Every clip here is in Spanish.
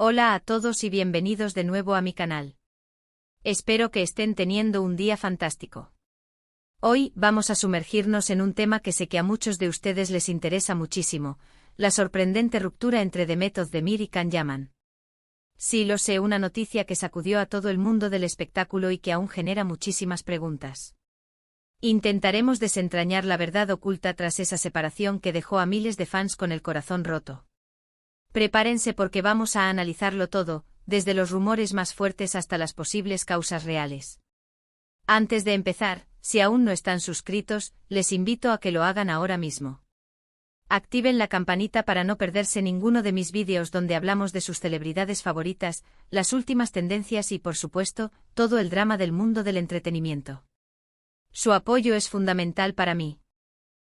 Hola a todos y bienvenidos de nuevo a mi canal. Espero que estén teniendo un día fantástico. Hoy vamos a sumergirnos en un tema que sé que a muchos de ustedes les interesa muchísimo, la sorprendente ruptura entre Demet Özdemir y Can Yaman. Sí, lo sé, una noticia que sacudió a todo el mundo del espectáculo y que aún genera muchísimas preguntas. Intentaremos desentrañar la verdad oculta tras esa separación que dejó a miles de fans con el corazón roto. Prepárense porque vamos a analizarlo todo, desde los rumores más fuertes hasta las posibles causas reales. Antes de empezar, si aún no están suscritos, les invito a que lo hagan ahora mismo. Activen la campanita para no perderse ninguno de mis vídeos donde hablamos de sus celebridades favoritas, las últimas tendencias y, por supuesto, todo el drama del mundo del entretenimiento. Su apoyo es fundamental para mí.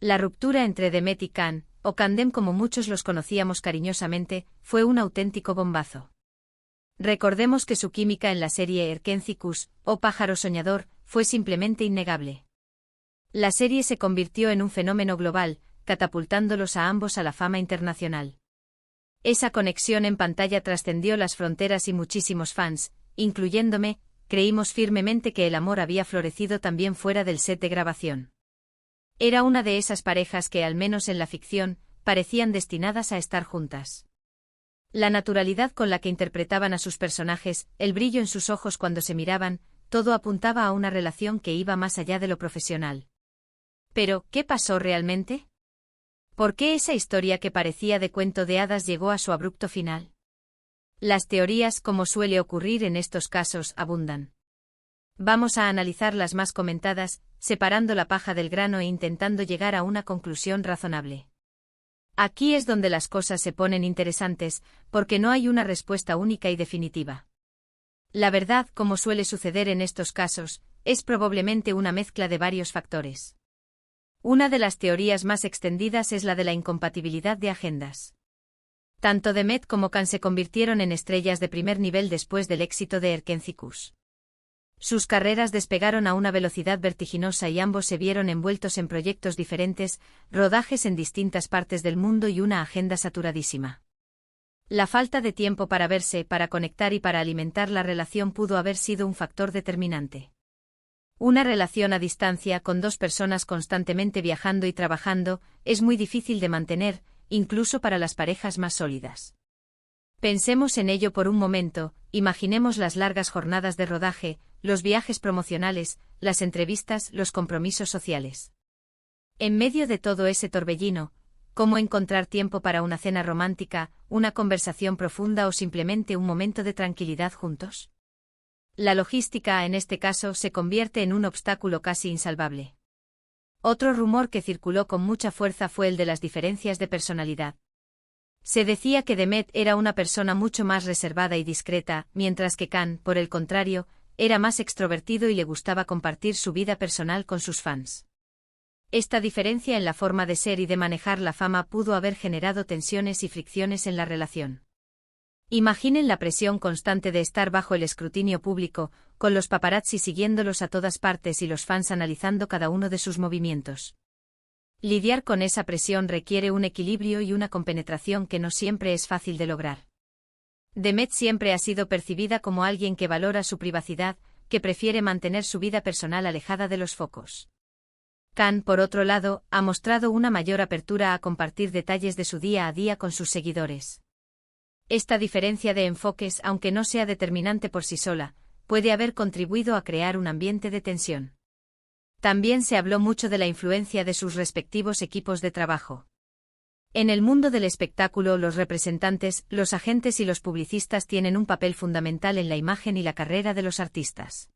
La ruptura entre Demet y Can, o Candem como muchos los conocíamos cariñosamente, fue un auténtico bombazo. Recordemos que su química en la serie Erkenci-Kuş, o Pájaro Soñador, fue simplemente innegable. La serie se convirtió en un fenómeno global, catapultándolos a ambos a la fama internacional. Esa conexión en pantalla trascendió las fronteras y muchísimos fans, incluyéndome, creímos firmemente que el amor había florecido también fuera del set de grabación. Era una de esas parejas que, al menos en la ficción, parecían destinadas a estar juntas. La naturalidad con la que interpretaban a sus personajes, el brillo en sus ojos cuando se miraban, todo apuntaba a una relación que iba más allá de lo profesional. Pero, ¿qué pasó realmente? ¿Por qué esa historia que parecía de cuento de hadas llegó a su abrupto final? Las teorías, como suele ocurrir en estos casos, abundan. Vamos a analizar las más comentadas, separando la paja del grano e intentando llegar a una conclusión razonable. Aquí es donde las cosas se ponen interesantes, porque no hay una respuesta única y definitiva. La verdad, como suele suceder en estos casos, es probablemente una mezcla de varios factores. Una de las teorías más extendidas es la de la incompatibilidad de agendas. Tanto Demet como Can se convirtieron en estrellas de primer nivel después del éxito de Erkenci-Kuş. Sus carreras despegaron a una velocidad vertiginosa y ambos se vieron envueltos en proyectos diferentes, rodajes en distintas partes del mundo y una agenda saturadísima. La falta de tiempo para verse, para conectar y para alimentar la relación pudo haber sido un factor determinante. Una relación a distancia con dos personas constantemente viajando y trabajando es muy difícil de mantener, incluso para las parejas más sólidas. Pensemos en ello por un momento, imaginemos las largas jornadas de rodaje, los viajes promocionales, las entrevistas, los compromisos sociales. En medio de todo ese torbellino, ¿cómo encontrar tiempo para una cena romántica, una conversación profunda o simplemente un momento de tranquilidad juntos? La logística, en este caso, se convierte en un obstáculo casi insalvable. Otro rumor que circuló con mucha fuerza fue el de las diferencias de personalidad. Se decía que Demet era una persona mucho más reservada y discreta, mientras que Can, por el contrario, era más extrovertido y le gustaba compartir su vida personal con sus fans. Esta diferencia en la forma de ser y de manejar la fama pudo haber generado tensiones y fricciones en la relación. Imaginen la presión constante de estar bajo el escrutinio público, con los paparazzi siguiéndolos a todas partes y los fans analizando cada uno de sus movimientos. Lidiar con esa presión requiere un equilibrio y una compenetración que no siempre es fácil de lograr. Demet siempre ha sido percibida como alguien que valora su privacidad, que prefiere mantener su vida personal alejada de los focos. Can, por otro lado, ha mostrado una mayor apertura a compartir detalles de su día a día con sus seguidores. Esta diferencia de enfoques, aunque no sea determinante por sí sola, puede haber contribuido a crear un ambiente de tensión. También se habló mucho de la influencia de sus respectivos equipos de trabajo. En el mundo del espectáculo, los representantes, los agentes y los publicistas tienen un papel fundamental en la imagen y la carrera de los artistas.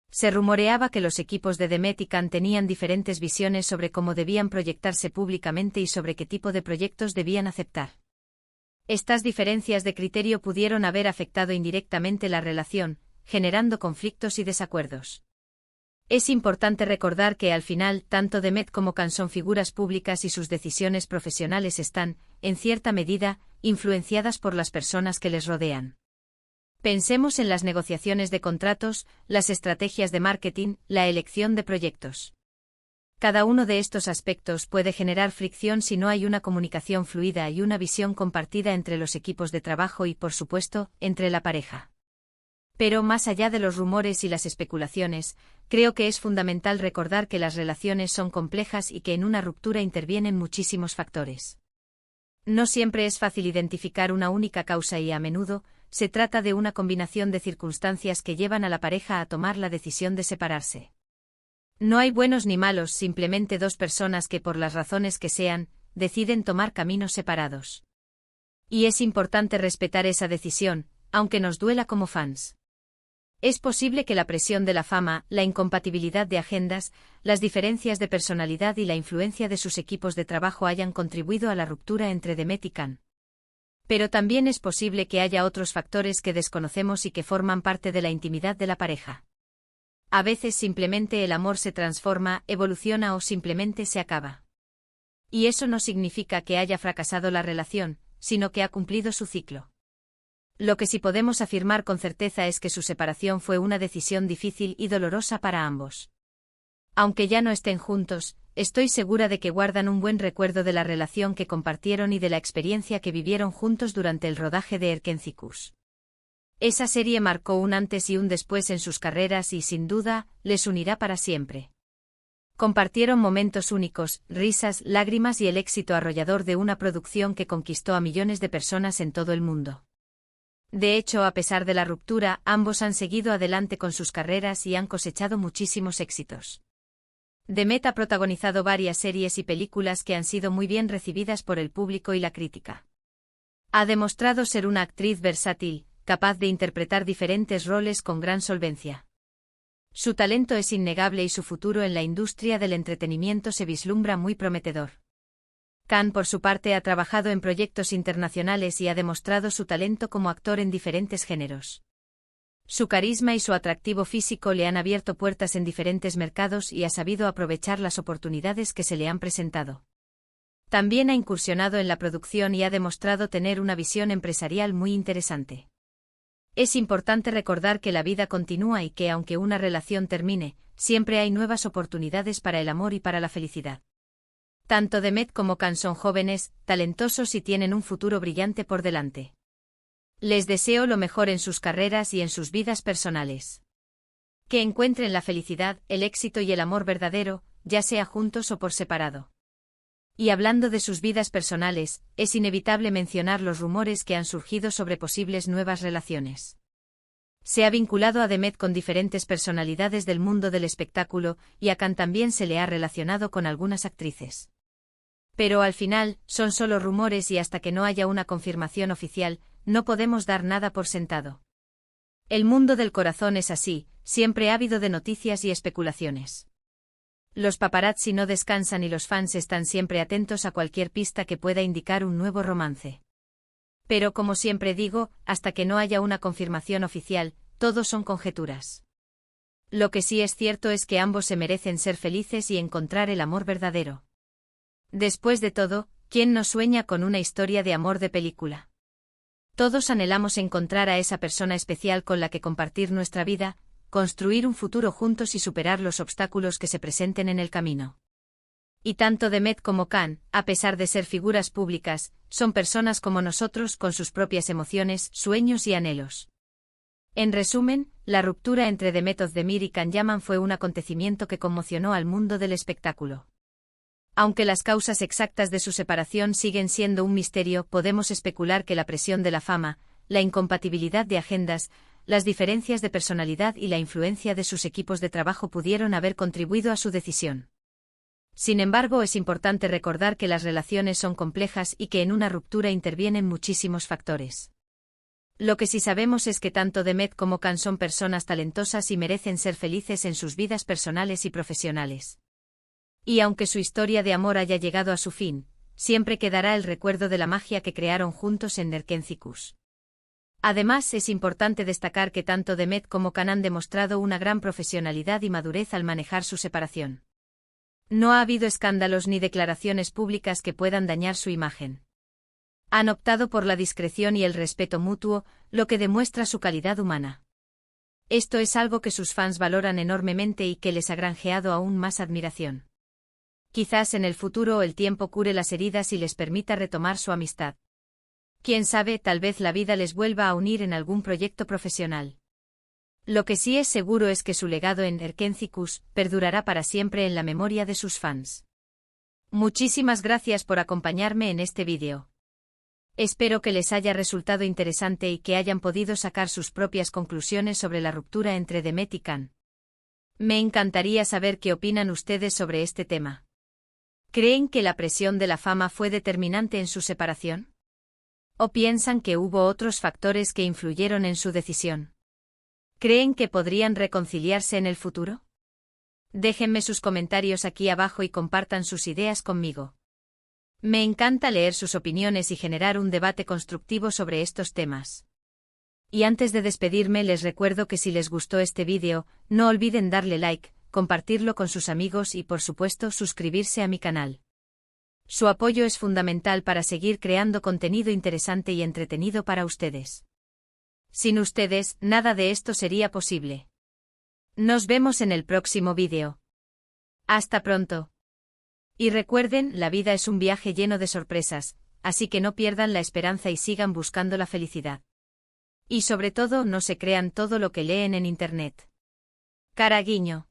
Se rumoreaba que los equipos de Demet y Can tenían diferentes visiones sobre cómo debían proyectarse públicamente y sobre qué tipo de proyectos debían aceptar. Estas diferencias de criterio pudieron haber afectado indirectamente la relación, generando conflictos y desacuerdos. Es importante recordar que al final, tanto Demet como Can son figuras públicas y sus decisiones profesionales están, en cierta medida, influenciadas por las personas que les rodean. Pensemos en las negociaciones de contratos, las estrategias de marketing, la elección de proyectos. Cada uno de estos aspectos puede generar fricción si no hay una comunicación fluida y una visión compartida entre los equipos de trabajo y, por supuesto, entre la pareja. Pero más allá de los rumores y las especulaciones, creo que es fundamental recordar que las relaciones son complejas y que en una ruptura intervienen muchísimos factores. No siempre es fácil identificar una única causa y a menudo, se trata de una combinación de circunstancias que llevan a la pareja a tomar la decisión de separarse. No hay buenos ni malos, simplemente dos personas que por las razones que sean, deciden tomar caminos separados. Y es importante respetar esa decisión, aunque nos duela como fans. Es posible que la presión de la fama, la incompatibilidad de agendas, las diferencias de personalidad y la influencia de sus equipos de trabajo hayan contribuido a la ruptura entre Demet y Can. Pero también es posible que haya otros factores que desconocemos y que forman parte de la intimidad de la pareja. A veces simplemente el amor se transforma, evoluciona o simplemente se acaba. Y eso no significa que haya fracasado la relación, sino que ha cumplido su ciclo. Lo que sí podemos afirmar con certeza es que su separación fue una decisión difícil y dolorosa para ambos. Aunque ya no estén juntos, estoy segura de que guardan un buen recuerdo de la relación que compartieron y de la experiencia que vivieron juntos durante el rodaje de Erkencikus. Esa serie marcó un antes y un después en sus carreras y, sin duda, les unirá para siempre. Compartieron momentos únicos, risas, lágrimas y el éxito arrollador de una producción que conquistó a millones de personas en todo el mundo. De hecho, a pesar de la ruptura, ambos han seguido adelante con sus carreras y han cosechado muchísimos éxitos. Demet ha protagonizado varias series y películas que han sido muy bien recibidas por el público y la crítica. Ha demostrado ser una actriz versátil, capaz de interpretar diferentes roles con gran solvencia. Su talento es innegable y su futuro en la industria del entretenimiento se vislumbra muy prometedor. Can, por su parte, ha trabajado en proyectos internacionales y ha demostrado su talento como actor en diferentes géneros. Su carisma y su atractivo físico le han abierto puertas en diferentes mercados y ha sabido aprovechar las oportunidades que se le han presentado. También ha incursionado en la producción y ha demostrado tener una visión empresarial muy interesante. Es importante recordar que la vida continúa y que, aunque una relación termine, siempre hay nuevas oportunidades para el amor y para la felicidad. Tanto Demet como Can son jóvenes, talentosos y tienen un futuro brillante por delante. Les deseo lo mejor en sus carreras y en sus vidas personales. Que encuentren la felicidad, el éxito y el amor verdadero, ya sea juntos o por separado. Y hablando de sus vidas personales, es inevitable mencionar los rumores que han surgido sobre posibles nuevas relaciones. Se ha vinculado a Demet con diferentes personalidades del mundo del espectáculo y a Can también se le ha relacionado con algunas actrices. Pero al final, son solo rumores y hasta que no haya una confirmación oficial, no podemos dar nada por sentado. El mundo del corazón es así, siempre ávido de noticias y especulaciones. Los paparazzi no descansan y los fans están siempre atentos a cualquier pista que pueda indicar un nuevo romance. Pero como siempre digo, hasta que no haya una confirmación oficial, todo son conjeturas. Lo que sí es cierto es que ambos se merecen ser felices y encontrar el amor verdadero. Después de todo, ¿quién no sueña con una historia de amor de película? Todos anhelamos encontrar a esa persona especial con la que compartir nuestra vida, construir un futuro juntos y superar los obstáculos que se presenten en el camino. Y tanto Demet como Can, a pesar de ser figuras públicas, son personas como nosotros con sus propias emociones, sueños y anhelos. En resumen, la ruptura entre Demet Özdemir y Can Yaman fue un acontecimiento que conmocionó al mundo del espectáculo. Aunque las causas exactas de su separación siguen siendo un misterio, podemos especular que la presión de la fama, la incompatibilidad de agendas, las diferencias de personalidad y la influencia de sus equipos de trabajo pudieron haber contribuido a su decisión. Sin embargo, es importante recordar que las relaciones son complejas y que en una ruptura intervienen muchísimos factores. Lo que sí sabemos es que tanto Demet como Can son personas talentosas y merecen ser felices en sus vidas personales y profesionales. Y aunque su historia de amor haya llegado a su fin, siempre quedará el recuerdo de la magia que crearon juntos en Erkencikus. Además, es importante destacar que tanto Demet como Can han demostrado una gran profesionalidad y madurez al manejar su separación. No ha habido escándalos ni declaraciones públicas que puedan dañar su imagen. Han optado por la discreción y el respeto mutuo, lo que demuestra su calidad humana. Esto es algo que sus fans valoran enormemente y que les ha granjeado aún más admiración. Quizás en el futuro el tiempo cure las heridas y les permita retomar su amistad. Quién sabe, tal vez la vida les vuelva a unir en algún proyecto profesional. Lo que sí es seguro es que su legado en Erkencicus perdurará para siempre en la memoria de sus fans. Muchísimas gracias por acompañarme en este vídeo. Espero que les haya resultado interesante y que hayan podido sacar sus propias conclusiones sobre la ruptura entre Demet y Can. Me encantaría saber qué opinan ustedes sobre este tema. ¿Creen que la presión de la fama fue determinante en su separación? ¿O piensan que hubo otros factores que influyeron en su decisión? ¿Creen que podrían reconciliarse en el futuro? Déjenme sus comentarios aquí abajo y compartan sus ideas conmigo. Me encanta leer sus opiniones y generar un debate constructivo sobre estos temas. Y antes de despedirme les recuerdo que si les gustó este vídeo, no olviden darle like, compartirlo con sus amigos y por supuesto suscribirse a mi canal. Su apoyo es fundamental para seguir creando contenido interesante y entretenido para ustedes. Sin ustedes, nada de esto sería posible. Nos vemos en el próximo vídeo. Hasta pronto. Y recuerden, la vida es un viaje lleno de sorpresas, así que no pierdan la esperanza y sigan buscando la felicidad. Y sobre todo, no se crean todo lo que leen en internet. Cara guiño.